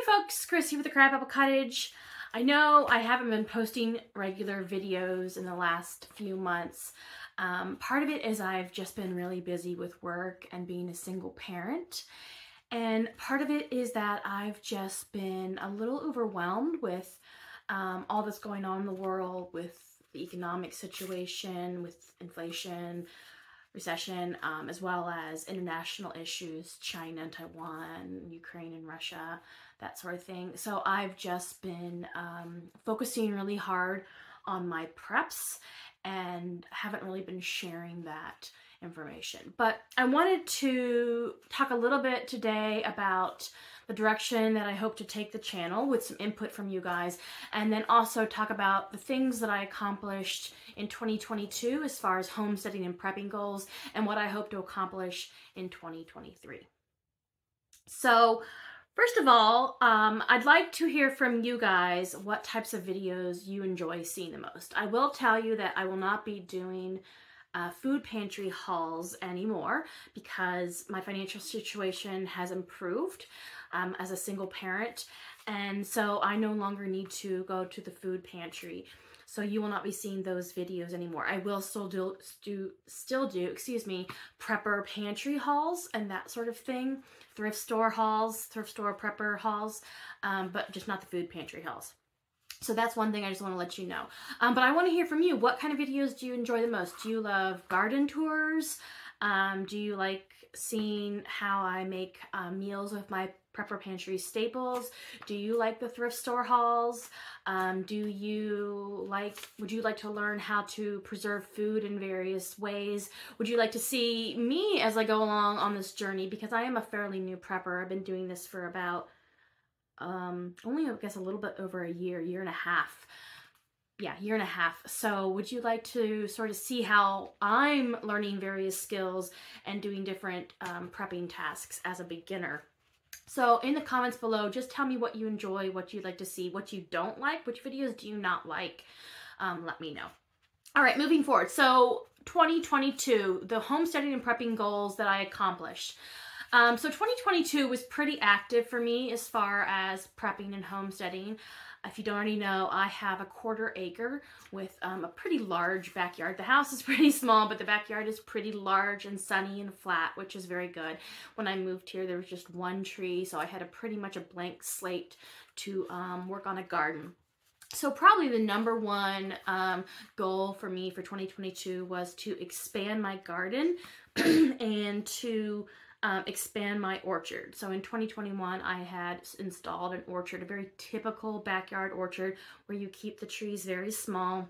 Hi folks, Chris here with the Crab Apple Cottage. I know I haven't been posting regular videos in the last few months. Part of it is I've just been really busy with work and being a single parent. And part of it is that I've just been a little overwhelmed with all that's going on in the world, with the economic situation, with inflation, recession, as well as international issues, China and Taiwan, Ukraine and Russia, that sort of thing. So I've just been focusing really hard on my preps and haven't really been sharing that information. But I wanted to talk a little bit today about the direction that I hope to take the channel with some input from you guys, and then also talk about the things that I accomplished in 2022 as far as homesteading and prepping goals, and what I hope to accomplish in 2023. So first of all, I'd like to hear from you guys what types of videos you enjoy seeing the most. I will tell you that I will not be doing food pantry hauls anymore because my financial situation has improved as a single parent, and so I no longer need to go to the food pantry. So you will not be seeing those videos anymore. I will still do prepper pantry hauls and that sort of thing, thrift store prepper hauls, but just not the food pantry hauls. So that's one thing I just want to let you know. But I want to hear from you. What kind of videos do you enjoy the most? Do you love garden tours? Do you like seeing how I make meals with my prepper pantry staples? Do you like the thrift store hauls? Would you like to learn how to preserve food in various ways? Would you like to see me as I go along on this journey? Because I am a fairly new prepper. I've been doing this for about only I guess a little bit over a year and a half. Yeah, year and a half. So would you like to sort of see how I'm learning various skills and doing different prepping tasks as a beginner? So in the comments below, just tell me what you enjoy, what you'd like to see, what you don't like, which videos do you not like. Let me know. All right, moving forward. So 2022, the homesteading and prepping goals that I accomplished. So 2022 was pretty active for me as far as prepping and homesteading. If you don't already know, I have a 1/4 acre with a pretty large backyard. The house is pretty small, but the backyard is pretty large and sunny and flat, which is very good. When I moved here, there was just one tree, so I had pretty much a blank slate to work on a garden. So probably the number one goal for me for 2022 was to expand my garden and to expand my orchard. So in 2021, I had installed an orchard, a very typical backyard orchard where you keep the trees very small.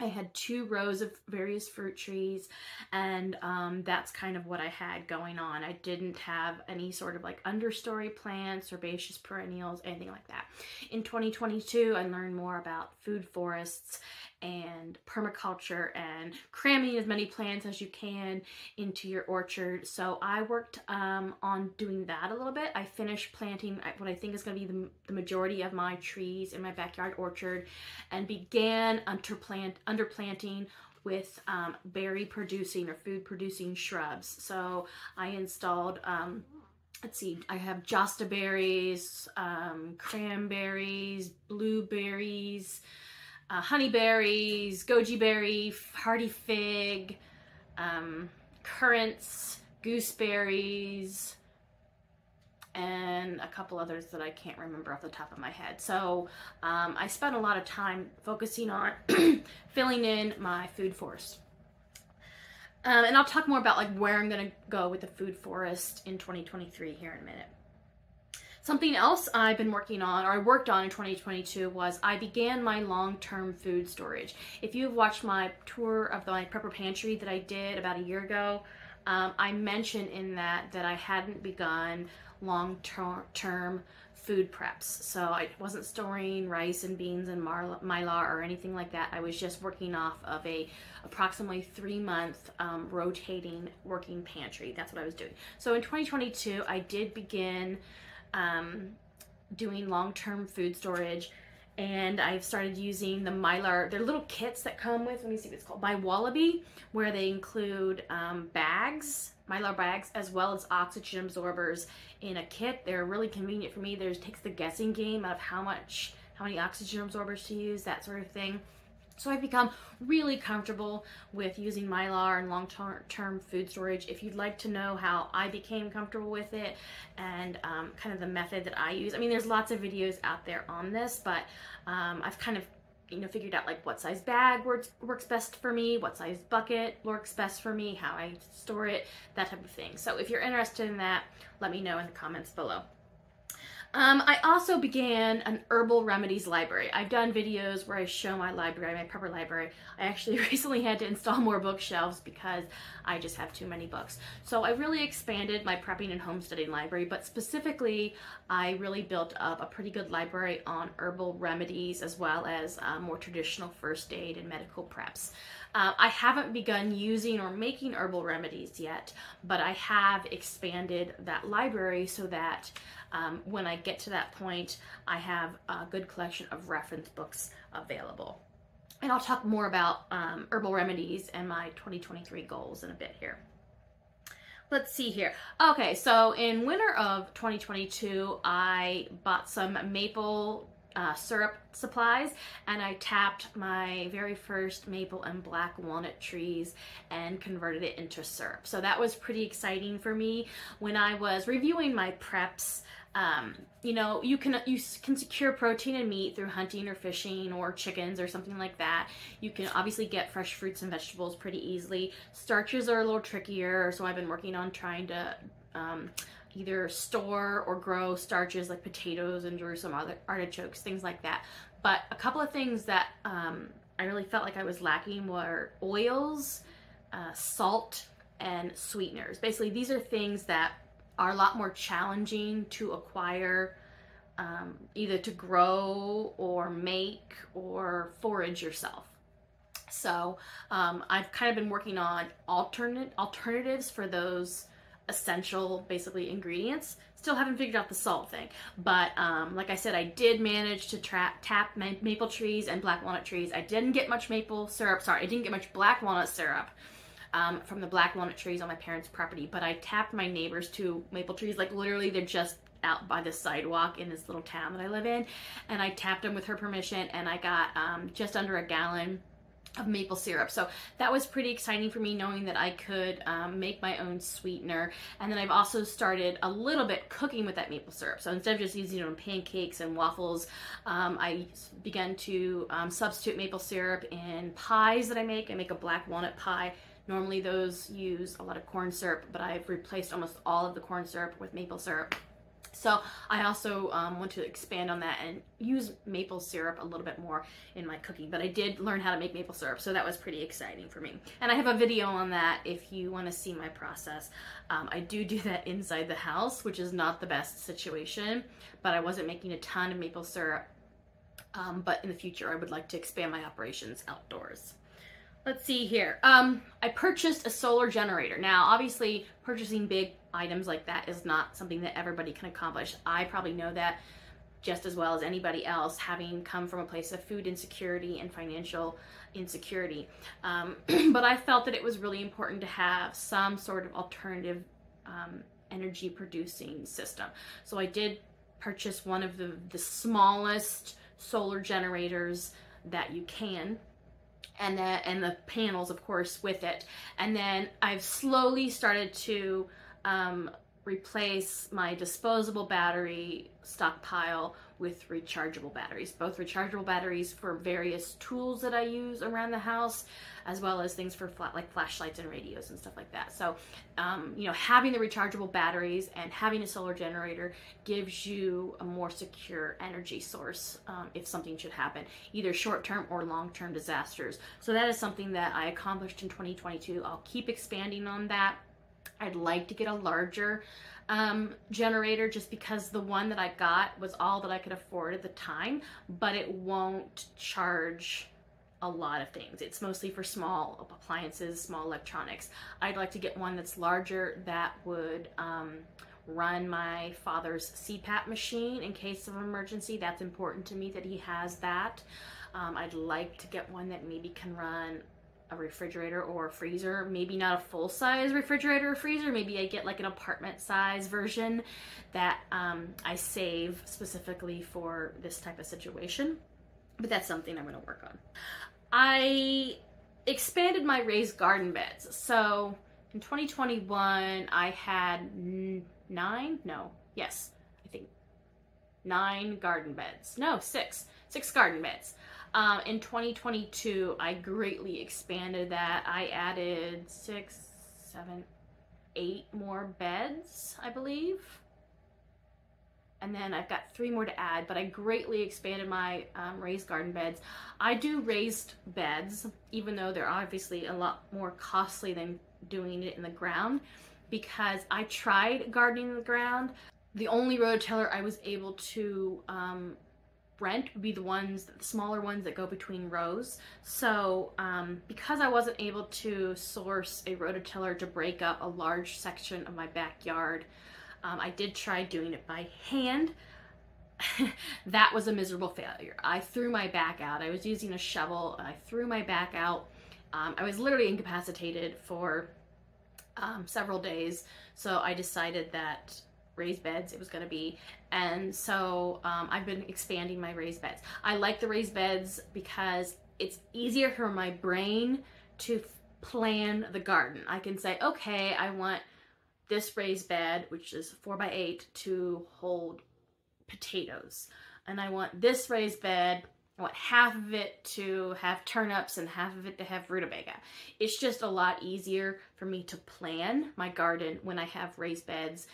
I had 2 rows of various fruit trees, and that's kind of what I had going on. I didn't have any sort of like understory plants, herbaceous perennials, anything like that. In 2022, I learned more about food forests and permaculture and cramming as many plants as you can into your orchard. So I worked on doing that a little bit. I finished planting what I think is going to be the majority of my trees in my backyard orchard, and began underplanting with berry producing or food producing shrubs. So I installed let's see, I have josta berries, cranberries, blueberries, honeyberries, goji berry, hardy fig, currants, gooseberries, and a couple others that I can't remember off the top of my head. So I spent a lot of time focusing on filling in my food forest. And I'll talk more about like where I'm gonna go with the food forest in 2023 here in a minute. Something else I've been working on, or I worked on in 2022, was I began my long-term food storage. If you've watched my tour of my prepper pantry that I did about a year ago, I mentioned in that I hadn't begun long-term food preps. So I wasn't storing rice and beans and mylar or anything like that. I was just working off of a approximately 3-month rotating working pantry. That's what I was doing. So in 2022, I did begin doing long-term food storage, and I've started using the Mylar. They're little kits that come with, let me see what it's called, by Wallaby, where they include bags, Mylar bags, as well as oxygen absorbers in a kit. They're really convenient for me. There's takes the guessing game out of how many oxygen absorbers to use, that sort of thing. So I've become really comfortable with using Mylar and long-term food storage. If you'd like to know how I became comfortable with it and kind of the method that I use, I mean, there's lots of videos out there on this, but I've kind of figured out like what size bag works best for me, what size bucket works best for me, how I store it, that type of thing. So if you're interested in that, let me know in the comments below. I also began an herbal remedies library. I've done videos where I show my library, my prepper library. I actually recently had to install more bookshelves because I just have too many books. So I really expanded my prepping and homesteading library, but specifically I really built up a pretty good library on herbal remedies as well as more traditional first aid and medical preps. I haven't begun using or making herbal remedies yet, but I have expanded that library so that when I get to that point, I have a good collection of reference books available. And I'll talk more about herbal remedies and my 2023 goals in a bit here. Let's see here. Okay, so in winter of 2022, I bought some maple syrup supplies, and I tapped my very first maple and black walnut trees and converted it into syrup. So that was pretty exciting for me. When I was reviewing my preps, you can secure protein and meat through hunting or fishing or chickens or something like that. You can obviously get fresh fruits and vegetables pretty easily. Starches are a little trickier, so I've been working on trying to either store or grow starches like potatoes and Jerusalem artichokes, things like that. But a couple of things that I really felt like I was lacking were oils, salt, and sweeteners. Basically, these are things that are a lot more challenging to acquire, either to grow or make or forage yourself. So I've kind of been working on alternatives for those essential, basically, ingredients. Still haven't figured out the salt thing, but like I said, I did manage to tap maple trees and black walnut trees. I didn't get much maple syrup, sorry, I didn't get much black walnut syrup from the black walnut trees on my parents' property, but I tapped my neighbors' two maple trees. Like literally, they're just out by the sidewalk in this little town that I live in, and I tapped them with her permission, and I got just under a gallon of maple syrup. So that was pretty exciting for me, knowing that I could make my own sweetener. And then I've also started a little bit cooking with that maple syrup. So instead of just using it on pancakes and waffles, I began to substitute maple syrup in pies that I make. I make a black walnut pie. Normally those use a lot of corn syrup, but I've replaced almost all of the corn syrup with maple syrup. So I also want to expand on that and use maple syrup a little bit more in my cooking. But I did learn how to make maple syrup, so that was pretty exciting for me. And I have a video on that if you want to see my process. I do that inside the house, which is not the best situation, but I wasn't making a ton of maple syrup. But in the future, I would like to expand my operations outdoors. Let's see here. I purchased a solar generator. Now, obviously, purchasing big items like that is not something that everybody can accomplish. I probably know that just as well as anybody else, having come from a place of food insecurity and financial insecurity. But I felt that it was really important to have some sort of alternative energy producing system. So I did purchase one of the smallest solar generators that you can, and the panels, of course, with it. And then I've slowly started to replace my disposable battery stockpile with rechargeable batteries, both rechargeable batteries for various tools that I use around the house, as well as things for like flashlights and radios and stuff like that. So, having the rechargeable batteries and having a solar generator gives you a more secure energy source if something should happen, either short-term or long-term disasters. So that is something that I accomplished in 2022. I'll keep expanding on that. I'd like to get a larger generator, just because the one that I got was all that I could afford at the time, but it won't charge a lot of things. It's mostly for small appliances, small electronics. I'd like to get one that's larger that would run my father's CPAP machine in case of emergency. That's important to me that he has that. I'd like to get one that maybe can run a refrigerator or a freezer, maybe not a full-size refrigerator or freezer. Maybe I get like an apartment size version that I save specifically for this type of situation. But that's something I'm going to work on. I expanded my raised garden beds. So in 2021, I had 9 garden beds. No, 6 garden beds. In 2022, I greatly expanded that. I added 6, 7, 8 more beds, I believe. And then I've got 3 more to add, but I greatly expanded my raised garden beds. I do raised beds, even though they're obviously a lot more costly than doing it in the ground, because I tried gardening in the ground. The only rototiller I was able to rent would be the smaller ones that go between rows. So because I wasn't able to source a rototiller to break up a large section of my backyard, I did try doing it by hand. That was a miserable failure. I threw my back out. I was using a shovel and I threw my back out. I was literally incapacitated for several days. So I decided that raised beds it was going to be, and so I've been expanding my raised beds. I like the raised beds because it's easier for my brain to plan the garden. I can say, okay, I want this raised bed, which is 4x8, to hold potatoes, and I want this raised bed, I want half of it to have turnips and half of it to have rutabaga. It's just a lot easier for me to plan my garden when I have raised beds.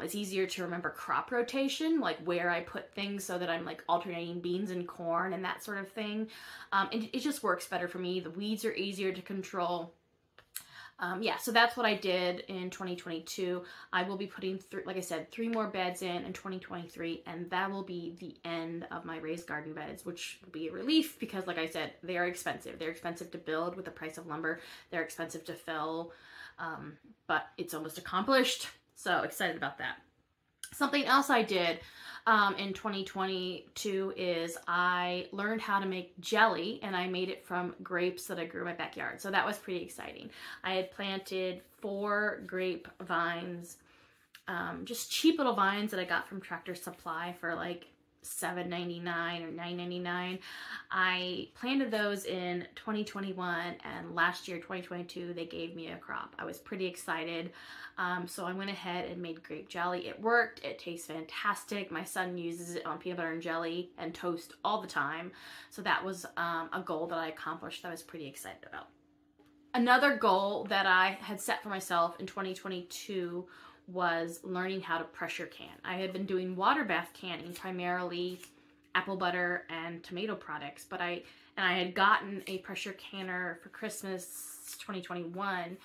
It's easier to remember crop rotation, like where I put things so that I'm like alternating beans and corn and that sort of thing. And it just works better for me. The weeds are easier to control. Yeah, so that's what I did in 2022. I will be putting, like I said, 3 more beds in 2023, and that will be the end of my raised garden beds, which will be a relief because, like I said, they are expensive. They're expensive to build with the price of lumber. They're expensive to fill, but it's almost accomplished, so excited about that. Something else I did in 2022 is I learned how to make jelly, and I made it from grapes that I grew in my backyard. So that was pretty exciting. I had planted 4 grape vines, just cheap little vines that I got from Tractor Supply for like $7.99 or $9.99. I planted those in 2021, and last year, 2022, they gave me a crop. I was pretty excited. So I went ahead and made grape jelly. It worked. It tastes fantastic. My son uses it on peanut butter and jelly and toast all the time. So that was a goal that I accomplished that I was pretty excited about. Another goal that I had set for myself in 2022 was learning how to pressure can. I had been doing water bath canning, primarily apple butter and tomato products, but I had gotten a pressure canner for Christmas 2021.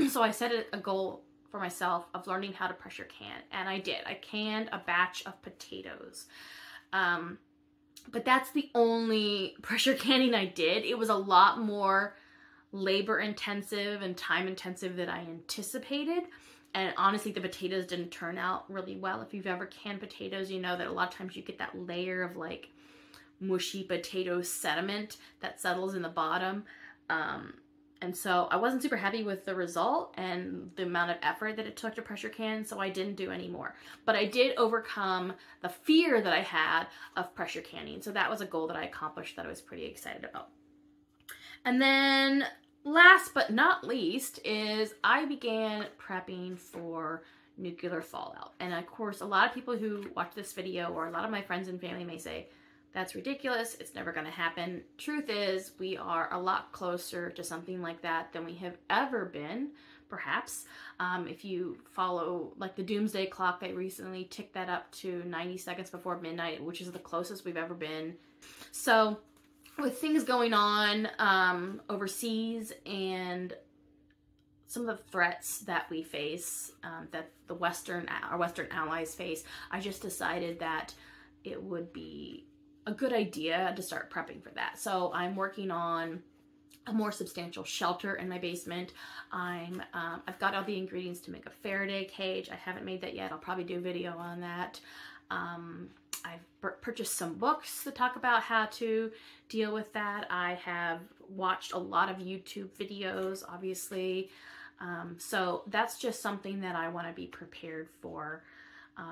So I set a goal for myself of learning how to pressure can, and I did. I canned a batch of potatoes. But that's the only pressure canning I did. It was a lot more labor intensive and time intensive than I anticipated. And honestly, the potatoes didn't turn out really well. If you've ever canned potatoes, you know that a lot of times you get that layer of like mushy potato sediment that settles in the bottom. And so I wasn't super happy with the result and the amount of effort that it took to pressure can, so I didn't do any more. But I did overcome the fear that I had of pressure canning. So that was a goal that I accomplished that I was pretty excited about. And then last but not least is I began prepping for nuclear fallout. And of course, a lot of people who watch this video, or a lot of my friends and family, may say, that's ridiculous, it's never going to happen. Truth is, we are a lot closer to something like that than we have ever been, perhaps. If you follow like the doomsday clock, they recently ticked that up to 90 seconds before midnight, which is the closest we've ever been. So with things going on overseas and some of the threats that we face, that our Western allies face, I just decided that it would be a good idea to start prepping for that. So I'm working on a more substantial shelter in my basement. I've got all the ingredients to make a Faraday cage. I haven't made that yet. I'll probably do a video on that. I've purchased some books that talk about how to deal with that. I have watched a lot of YouTube videos, obviously. So that's just something that I want to be prepared for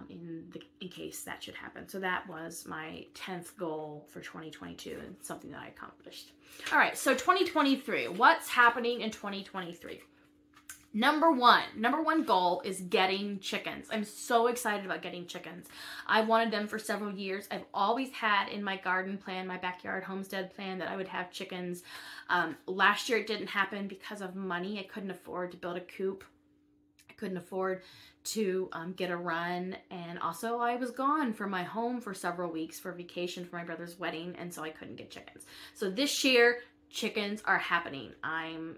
in case that should happen. So that was my 10th goal for 2022 and something that I accomplished. All right, so 2023, what's happening in 2023? Number one goal is getting chickens. I'm so excited about getting chickens. I wanted them for several years. I've always had in my garden plan, my backyard homestead plan, that I would have chickens. Last year it didn't happen because of money. I couldn't afford to build a coop. I couldn't afford to get a run, and also I was gone from my home for several weeks for vacation for my brother's wedding, and so I couldn't get chickens. So this year chickens are happening. I'm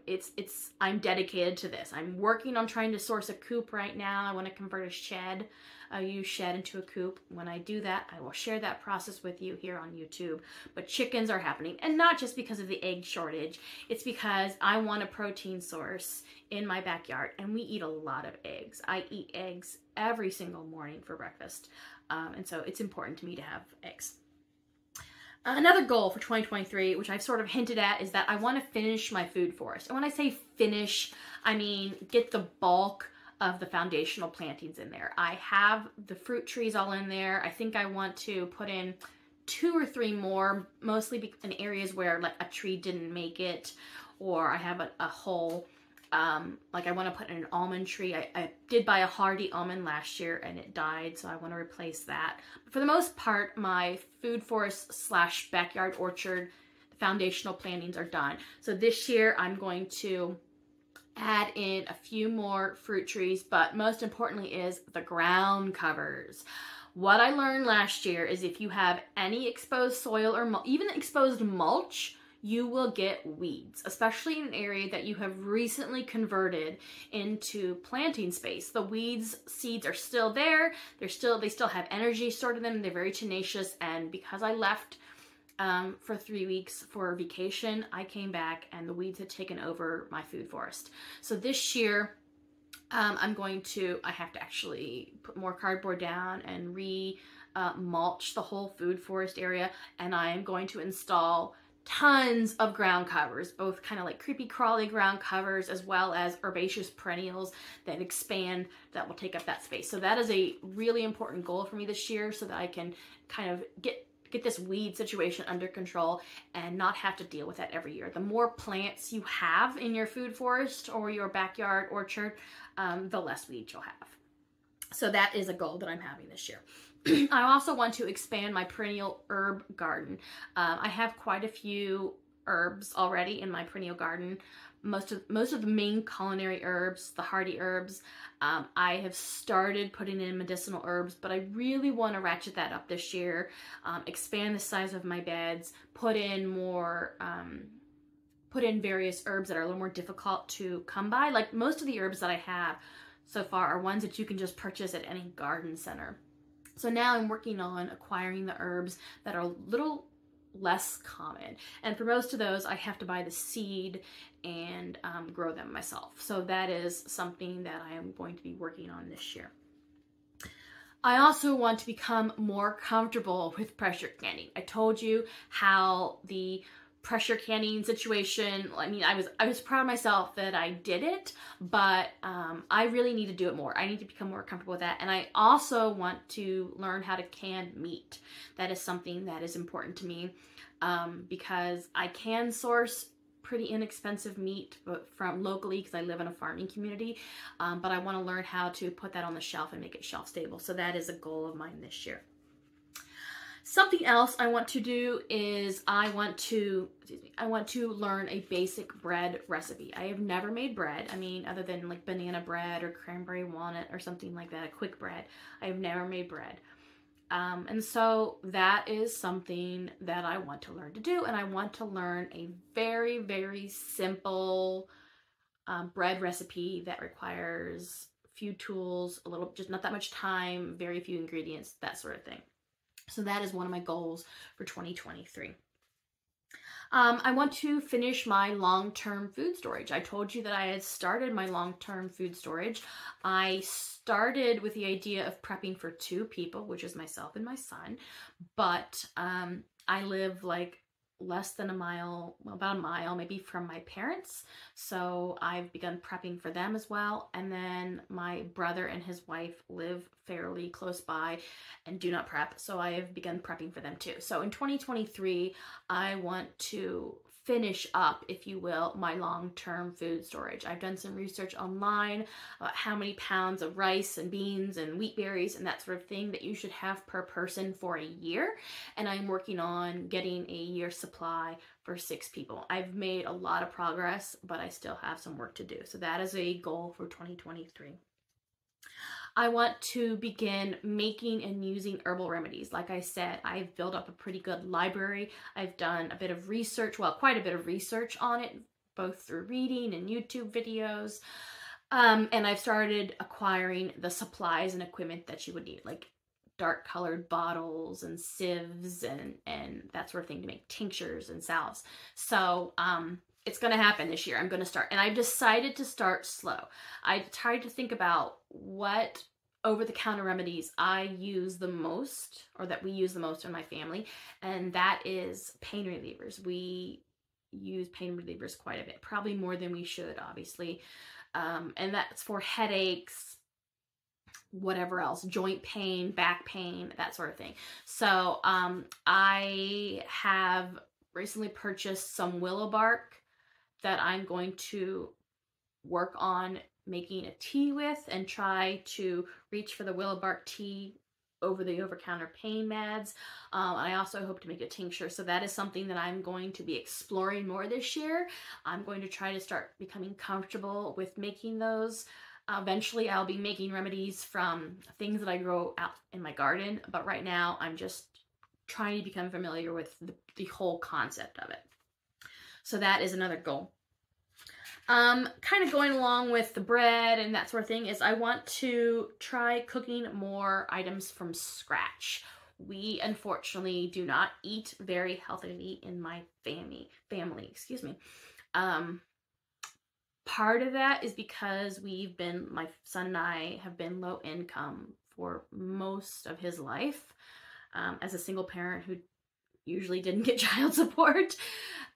dedicated to this. I'm working on trying to source a coop right now. I want to convert a used shed into a coop. When I do that, I will share that process with you here on YouTube. But chickens are happening, and not just because of the egg shortage. It's because I want a protein source in my backyard, and we eat a lot of eggs. I eat eggs every single morning for breakfast, and so it's important to me to have eggs. Another goal for 2023, which I've sort of hinted at, is that I want to finish my food forest. And when I say finish, I mean get the bulk of the foundational plantings in there. I have the fruit trees all in there. I think I want to put in 2 or 3 more, mostly in areas where like a tree didn't make it, or I have a hole. Like I want to put in an almond tree. I did buy a hardy almond last year and it died, so I want to replace that. But for the most part, my food forest / backyard orchard foundational plantings are done. So this year I'm going to add in a few more fruit trees, but most importantly is the ground covers. What I learned last year is if you have any exposed soil or even exposed mulch, you will get weeds, especially in an area that you have recently converted into planting space. The weeds seeds are still there. They still have energy stored in them. They're very tenacious. And because I left for 3 weeks for vacation, I came back and the weeds had taken over my food forest. So this year, I have to actually put more cardboard down and mulch the whole food forest area. And I am going to install tons of ground covers, both kind of like creepy crawly ground covers as well as herbaceous perennials that expand, that will take up that space. So that is a really important goal for me this year, so that I can kind of get this weed situation under control and not have to deal with that every year. The more plants you have in your food forest or your backyard orchard, the less weeds you'll have. So that is a goal that I'm having this year. I also want to expand my perennial herb garden. I have quite a few herbs already in my perennial garden. Most of the main culinary herbs, the hardy herbs, I have started putting in medicinal herbs, but I really want to ratchet that up this year, expand the size of my beds, put in various herbs that are a little more difficult to come by. Like most of the herbs that I have so far are ones that you can just purchase at any garden center. So now I'm working on acquiring the herbs that are a little less common. And for most of those, I have to buy the seed and grow them myself. So that is something that I am going to be working on this year. I also want to become more comfortable with pressure canning. I told you how the pressure canning situation, I mean, I was proud of myself that I did it, but I really need to do it more. I need to become more comfortable with that. And I also want to learn how to can meat. That is something that is important to me, because I can source pretty inexpensive meat from locally because I live in a farming community, but I want to learn how to put that on the shelf and make it shelf stable. So that is a goal of mine this year. Something else I want to do is I want to learn a basic bread recipe. I have never made bread. I mean, other than like banana bread or cranberry walnut or something like that, a quick bread. I have never made bread. And so that is something that I want to learn to do. And I want to learn a very, very simple bread recipe that requires few tools, just not that much time, very few ingredients, that sort of thing. So that is one of my goals for 2023. I want to finish my long-term food storage. I told you that I had started my long-term food storage. I started with the idea of prepping for 2 people, which is myself and my son, but I live like less than a mile, well, about a mile maybe from my parents. So I've begun prepping for them as well. And then my brother and his wife live fairly close by and do not prep. So I have begun prepping for them too. So in 2023, I want to finish up, if you will, my long-term food storage. I've done some research online about how many pounds of rice and beans and wheat berries and that sort of thing that you should have per person for a year. And I'm working on getting a year's supply for 6 people. I've made a lot of progress, but I still have some work to do. So that is a goal for 2023. I want to begin making and using herbal remedies. Like I said, I've built up a pretty good library. I've done a bit of research, well, quite a bit of research on it, both through reading and YouTube videos. And I've started acquiring the supplies and equipment that you would need, like dark colored bottles and sieves and that sort of thing to make tinctures and salves. So, it's going to happen this year. I'm going to start. And I've decided to start slow. I tried to think about what over-the-counter remedies I use the most, or that we use the most in my family. And that is pain relievers. We use pain relievers quite a bit, probably more than we should, obviously. And that's for headaches, whatever else, joint pain, back pain, that sort of thing. So I have recently purchased some willow bark that I'm going to work on making a tea with and try to reach for the willow bark tea over the over-counter pain meds. I also hope to make a tincture. So that is something that I'm going to be exploring more this year. I'm going to try to start becoming comfortable with making those. Eventually I'll be making remedies from things that I grow out in my garden, but right now I'm just trying to become familiar with the whole concept of it. So that is another goal. Kind of going along with the bread and that sort of thing is I want to try cooking more items from scratch. We unfortunately do not eat very healthily in my family, excuse me. Part of that is because my son and I have been low income for most of his life, as a single parent who usually didn't get child support.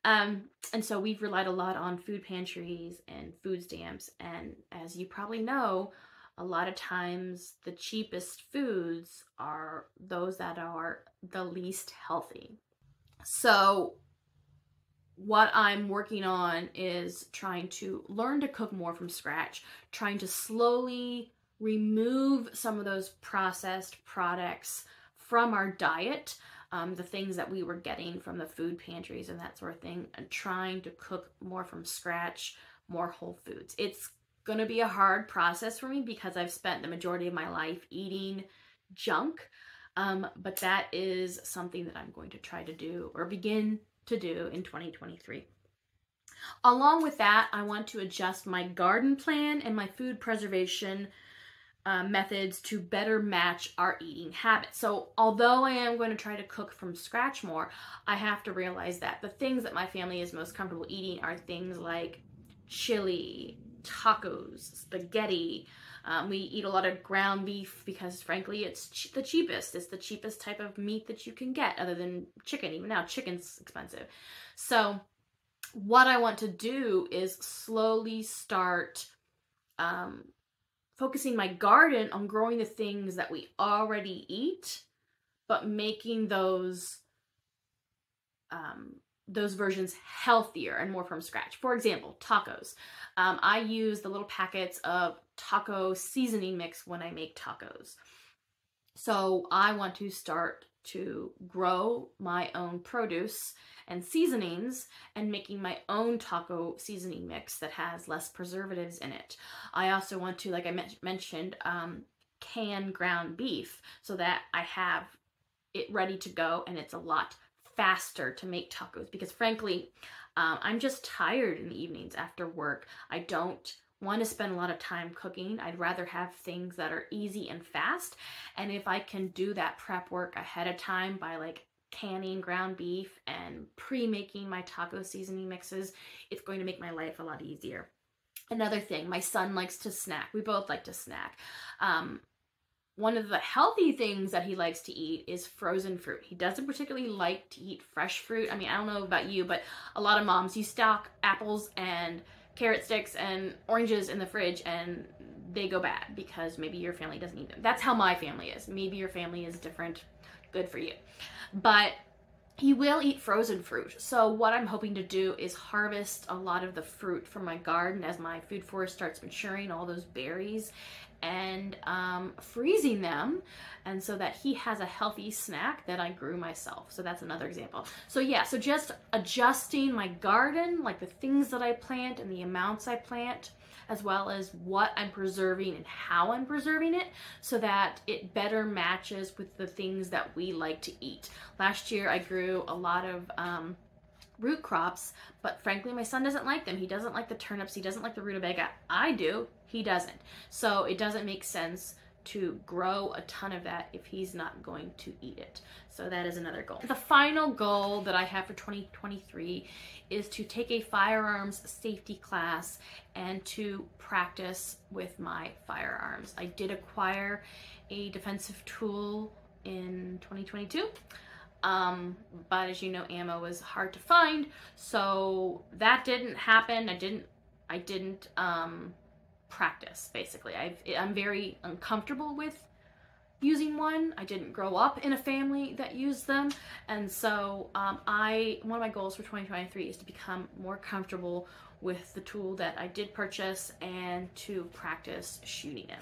And so we've relied a lot on food pantries and food stamps. And as you probably know, a lot of times the cheapest foods are those that are the least healthy. So what I'm working on is trying to learn to cook more from scratch, trying to slowly remove some of those processed products from our diet, the things that we were getting from the food pantries and that sort of thing, and trying to cook more from scratch, more whole foods. It's going to be a hard process for me because I've spent the majority of my life eating junk, but that is something that I'm going to try to do or begin to do in 2023. Along with that, I want to adjust my garden plan and my food preservation methods to better match our eating habits. So although I am going to try to cook from scratch more, I have to realize that the things that my family is most comfortable eating are things like chili, tacos, spaghetti. We eat a lot of ground beef because frankly it's the cheapest. It's the cheapest type of meat that you can get other than chicken. Even now chicken's expensive. So what I want to do is slowly start focusing my garden on growing the things that we already eat, but making those versions healthier and more from scratch. For example, tacos. I use the little packets of taco seasoning mix when I make tacos. So I want to start to grow my own produce and seasonings and making my own taco seasoning mix that has less preservatives in it. I also want to, like I mentioned, can ground beef so that I have it ready to go and it's a lot faster to make tacos because frankly, I'm just tired in the evenings after work. I don't want to spend a lot of time cooking. I'd rather have things that are easy and fast. And if I can do that prep work ahead of time by like canning ground beef and pre-making my taco seasoning mixes. It's going to make my life a lot easier. Another thing, my son likes to snack. We both like to snack. One of the healthy things that he likes to eat is frozen fruit. He doesn't particularly like to eat fresh fruit. I mean, I don't know about you, but a lot of moms, you stock apples and carrot sticks and oranges in the fridge and they go bad because maybe your family doesn't eat them. That's how my family is. Maybe your family is different. Good for you. But he will eat frozen fruit. So what I'm hoping to do is harvest a lot of the fruit from my garden as my food forest starts maturing, all those berries, and freezing them, and so that he has a healthy snack that I grew myself. So that's another example. So yeah, so just adjusting my garden, like the things that I plant and the amounts I plant, as well as what I'm preserving and how I'm preserving it, so that it better matches with the things that we like to eat. Last year I grew a lot of root crops, but frankly my son doesn't like them. He doesn't like the turnips, he doesn't like the rutabaga. I do, he doesn't. So it doesn't make sense to grow a ton of that if he's not going to eat it. So that is another goal. The final goal that I have for 2023 is to take a firearms safety class and to practice with my firearms. I did acquire a defensive tool in 2022. But as you know, ammo is hard to find, so that didn't happen. I didn't practice, basically. I'm very uncomfortable with using one. I didn't grow up in a family that used them, and so one of my goals for 2023 is to become more comfortable with the tool that I did purchase and to practice shooting it.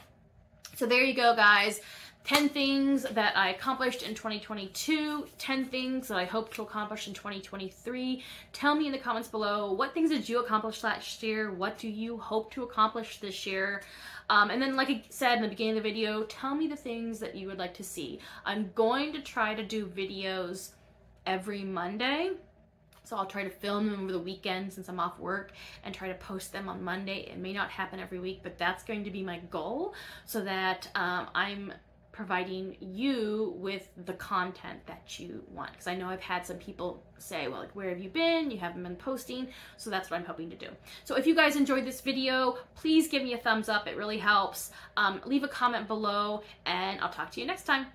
So there you go, guys. 10 things that I accomplished in 2022, 10 things that I hope to accomplish in 2023. Tell me in the comments below, what things did you accomplish last year? What do you hope to accomplish this year? And then, like I said in the beginning of the video, tell me the things that you would like to see. I'm going to try to do videos every Monday. So I'll try to film them over the weekend since I'm off work and try to post them on Monday. It may not happen every week, but that's going to be my goal, so that I'm providing you with the content that you want. Because I know I've had some people say, well, like, where have you been? You haven't been posting. So that's what I'm hoping to do. So if you guys enjoyed this video, please give me a thumbs up. It really helps. Leave a comment below, and I'll talk to you next time.